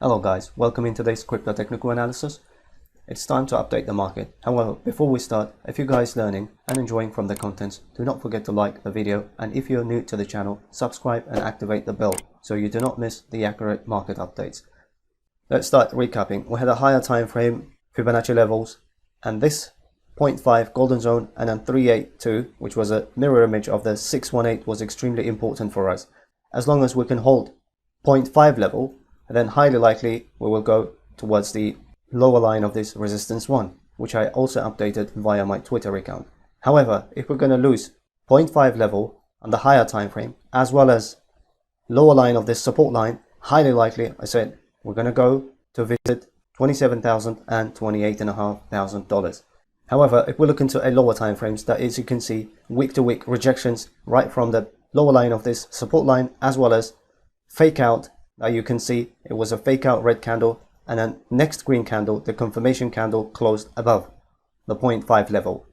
Hello guys, welcome in today's crypto technical analysis. It's time to update the market. However, before we start, if you guys learning and enjoying from the contents, do not forget to like the video, and if you're new to the channel, subscribe and activate the bell so you do not miss the accurate market updates. Let's start recapping. We had a higher time frame, Fibonacci levels, and this 0.5 golden zone and then 382, which was a mirror image of the 618, was extremely important for us. As long as we can hold 0.5 level, then highly likely we will go towards the lower line of this resistance 1, which I also updated via my Twitter account. However, if we're going to lose 0.5 level on the higher time frame, as well as lower line of this support line, highly likely, I said, we're going to go to visit $27,000 and $28,500. However, if we look into a lower time frames, that is, you can see week to week rejections right from the lower line of this support line, as well as fake out. Now you can see it was a fake out red candle, and then next green candle, the confirmation candle, closed above the 0.5 level.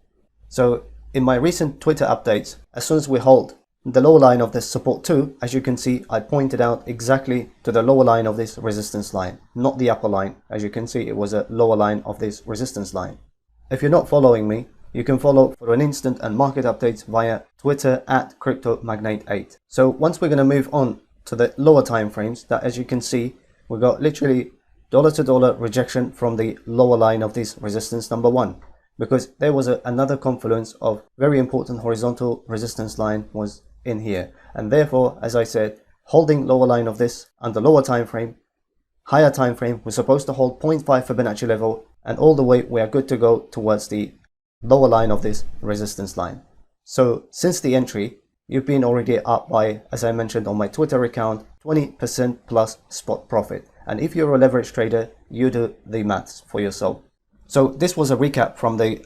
So in my recent Twitter updates, as soon as we hold the lower line of this support 2, as you can see, I pointed out exactly to the lower line of this resistance line, not the upper line. As you can see, it was a lower line of this resistance line. If you're not following me, you can follow for an instant and market updates via Twitter at CryptoMagnate8. So once we're going to move on to the lower time frames, that as you can see, we got literally dollar to dollar rejection from the lower line of this resistance number 1, because there was another confluence of very important horizontal resistance line was in here, and therefore, as I said, holding lower line of this on the lower time frame, higher time frame, we're supposed to hold 0.5 Fibonacci level, and all the way we are good to go towards the lower line of this resistance line. So since the entry, you've been already up by, as I mentioned on my Twitter account, 20% plus spot profit. And if you're a leverage trader, you do the maths for yourself. So this was a recap from the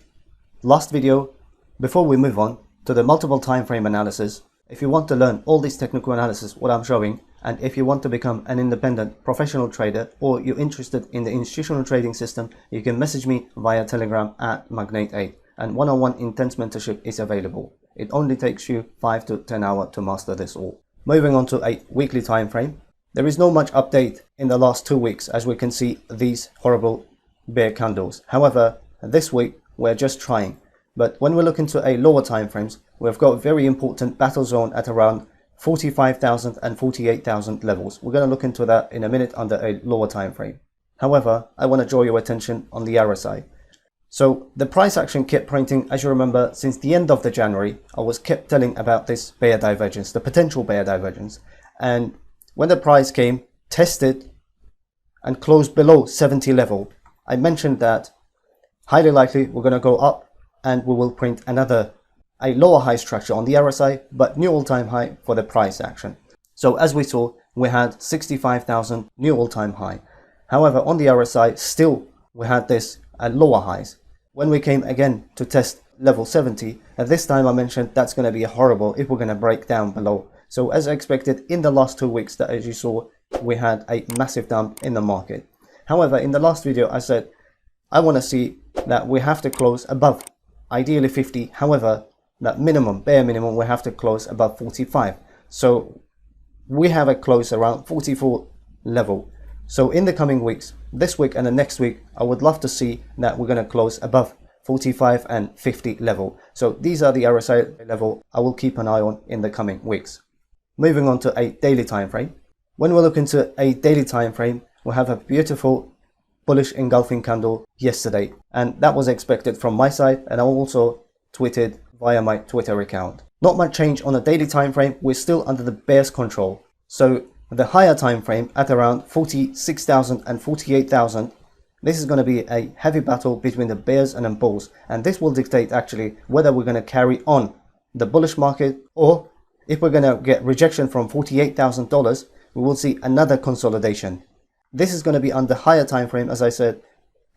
last video. Before we move on to the multiple time frame analysis, if you want to learn all this technical analysis, what I'm showing, and if you want to become an independent professional trader, or you're interested in the institutional trading system, you can message me via Telegram at Magnate8, and one-on-one intense mentorship is available. It only takes you 5 to 10 hours to master this all. Moving on to a weekly time frame, there is no much update in the last 2 weeks, as we can see these horrible bear candles. However, this week we're just trying. But when we look into a lower time frames, we've got a very important battle zone at around 45,000 and 48,000 levels. We're going to look into that in a minute under a lower time frame. However, I want to draw your attention on the RSI. So the price action kept printing, as you remember, since the end of the January. I was kept telling about this bear divergence, the potential bear divergence, and when the price came, tested and closed below 70 level, I mentioned that highly likely we're going to go up and we will print a lower high structure on the RSI, but new all-time high for the price action. So as we saw, we had 65,000 new all-time high. However, on the RSI, still we had this at lower highs. When we came again to test level 70, at this time I mentioned that's going to be horrible if we're going to break down below. So as I expected in the last 2 weeks, that as you saw, we had a massive dump in the market. However, in the last video I said I want to see that we have to close above ideally 50. However, that minimum, bare minimum, we have to close above 45. So we have a close around 44 level. So in the coming weeks, this week and the next week, I would love to see that we're going to close above 45 and 50 level. So these are the RSI level I will keep an eye on in the coming weeks. Moving on to a daily time frame. When we look into a daily time frame, we have a beautiful bullish engulfing candle yesterday, and that was expected from my side, and I also tweeted via my Twitter account. Not much change on the daily time frame. We're still under the bear's control. So the higher time frame at around 46,000 and 48,000, this is going to be a heavy battle between the bears and the bulls, and this will dictate actually whether we're going to carry on the bullish market, or if we're going to get rejection from $48,000, we will see another consolidation. This is going to be on the higher time frame. As I said,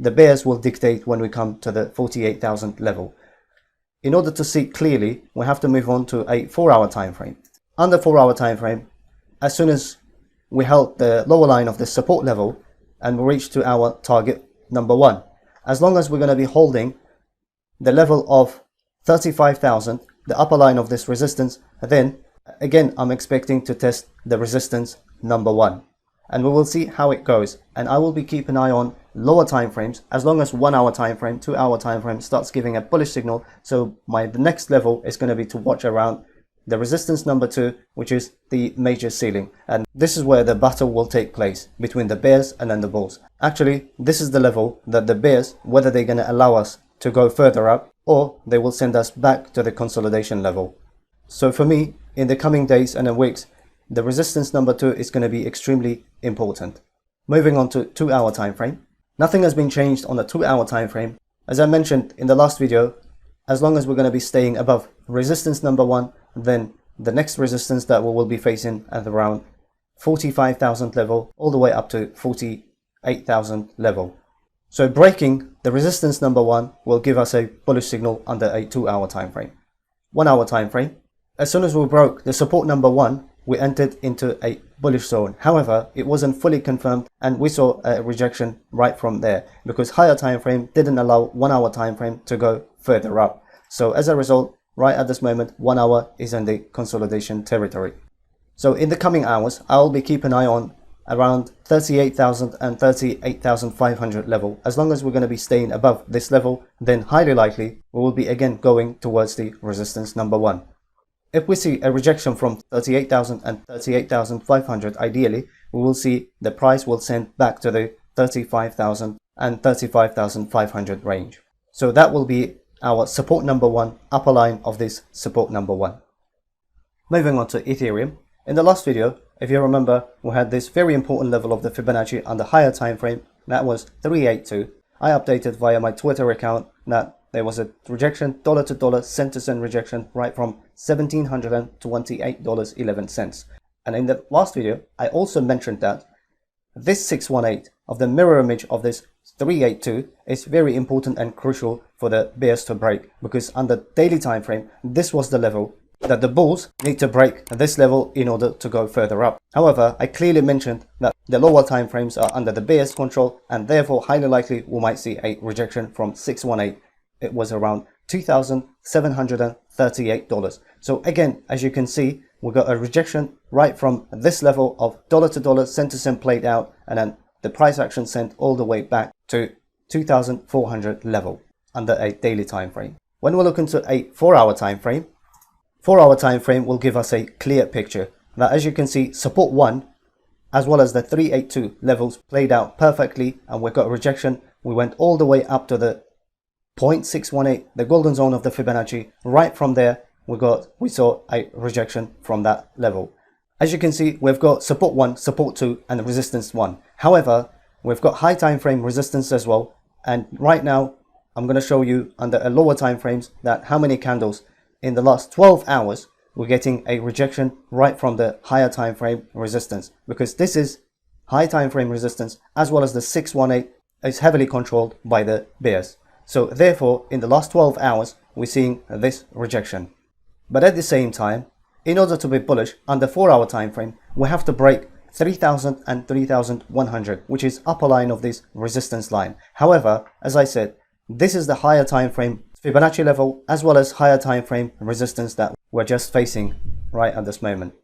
the bears will dictate when we come to the 48,000 level. In order to see clearly, we have to move on to a 4-hour time frame. On the 4-hour time frame, as soon as we held the lower line of the support level and we reached to our target number 1, as long as we're going to be holding the level of 35,000, the upper line of this resistance, then again I'm expecting to test the resistance number 1. and we will see how it goes. And I will be keeping an eye on lower time frames as long as 1 hour time frame, 2 hour time frame starts giving a bullish signal. So the next level is going to be to watch around the resistance number 2, which is the major ceiling, and this is where the battle will take place between the bears and then the bulls. Actually, this is the level that the bears, whether they're going to allow us to go further up or they will send us back to the consolidation level. So for me, in the coming days and weeks, the resistance number 2 is going to be extremely important. Moving on to 2 hour time frame. Nothing has been changed on the 2 hour time frame. As I mentioned in the last video, as long as we're going to be staying above resistance number 1, then the next resistance that we will be facing at around 45,000 level all the way up to 48,000 level. So breaking the resistance number 1 will give us a bullish signal under a 2 hour time frame. 1 hour time frame. As soon as we broke the support number 1, we entered into a bullish zone. However, it wasn't fully confirmed and we saw a rejection right from there because higher time frame didn't allow 1 hour time frame to go further up. So as a result, right at this moment, 1 hour is in the consolidation territory. So in the coming hours, I'll be keeping an eye on around 38,000 and 38,500 level. As long as we're going to be staying above this level, then highly likely we will be again going towards the resistance number 1. If we see a rejection from 38,000 and 38,500, ideally, we will see the price will send back to the 35,000 and 35,500 range. So that will be our support number 1, upper line of this support number 1. Moving on to Ethereum. In the last video, if you remember, we had this very important level of the Fibonacci on the higher time frame, that was 382. I updated via my Twitter account that there was a rejection, dollar to dollar, cent to cent rejection right from $1,728.11. And in the last video, I also mentioned that this 618 of the mirror image of this 382 is very important and crucial for the bears to break, because on the daily time frame, this was the level that the bulls need to break this level in order to go further up. However, I clearly mentioned that the lower time frames are under the bears control, and therefore highly likely we might see a rejection from 618. It was around $2,738. So again, as you can see, we got a rejection right from this level of dollar to dollar, cent to cent played out, and then the price action sent all the way back to 2,400 level under a daily time frame. When we look into a 4 hour time frame, 4 hour time frame will give us a clear picture. Now, as you can see, support 1 as well as the 382 levels played out perfectly, and we got a rejection. We went all the way up to the 0.618, the golden zone of the Fibonacci. Right from there, we saw a rejection from that level. As you can see, we've got support 1, support 2, and resistance 1. However, we've got high time frame resistance as well. And right now, I'm going to show you under a lower time frames that how many candles in the last 12 hours we're getting a rejection right from the higher time frame resistance, because this is high time frame resistance as well as the 618 is heavily controlled by the bears. So therefore, in the last 12 hours, we're seeing this rejection. But at the same time, in order to be bullish on the 4 hour time frame, we have to break 3,000 and 3,100, which is upper line of this resistance line. However, as I said, this is the higher time frame Fibonacci level as well as higher time frame resistance that we're just facing right at this moment.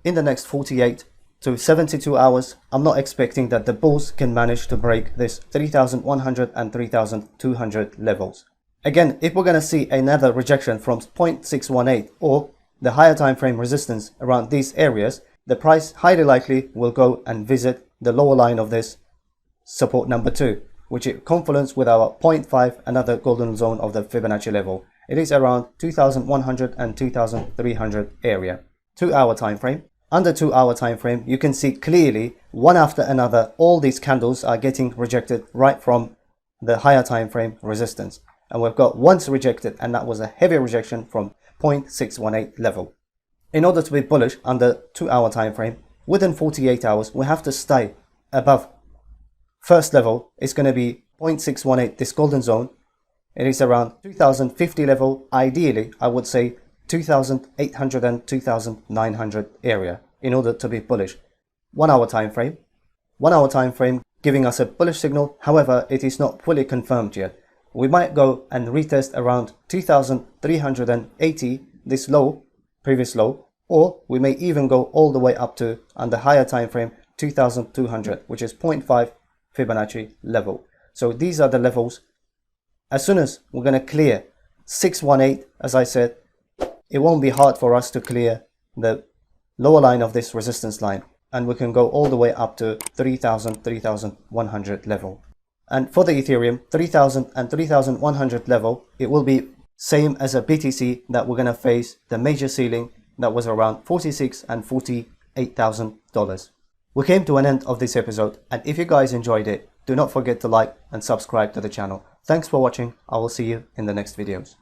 In the next 48 to 72 hours, I'm not expecting that the bulls can manage to break this 3,100 and 3,200 levels. Again, if we're going to see another rejection from 0.618 or the higher time frame resistance around these areas, the price highly likely will go and visit the lower line of this support number 2, which is confluence with our 0.5, another golden zone of the Fibonacci level. It is around 2,100 and 2,300 area. 2 hour time frame. Under 2 hour time frame, you can see clearly one after another, all these candles are getting rejected right from the higher time frame resistance. And we've got once rejected, and that was a heavy rejection from 0.618 level. In order to be bullish under 2 hour time frame, within 48 hours, we have to stay above. First level is going to be 0.618, this golden zone. It is around 2050 level. Ideally, I would say 2,800 and 2,900 area in order to be bullish. 1 hour time frame. 1 hour time frame giving us a bullish signal. However, it is not fully confirmed yet. We might go and retest around 2,380, this low, previous low, or we may even go all the way up to, on the higher time frame, 2200, which is 0.5 Fibonacci level. So these are the levels. As soon as we're going to clear 618, as I said, it won't be hard for us to clear the lower line of this resistance line, and we can go all the way up to 3100 level. And for the Ethereum, 3000 and 3100 level, it will be same as a BTC that we're going to face the major ceiling that was around $46,000 and $48,000. We came to an end of this episode, and if you guys enjoyed it, do not forget to like and subscribe to the channel. Thanks for watching. I will see you in the next videos.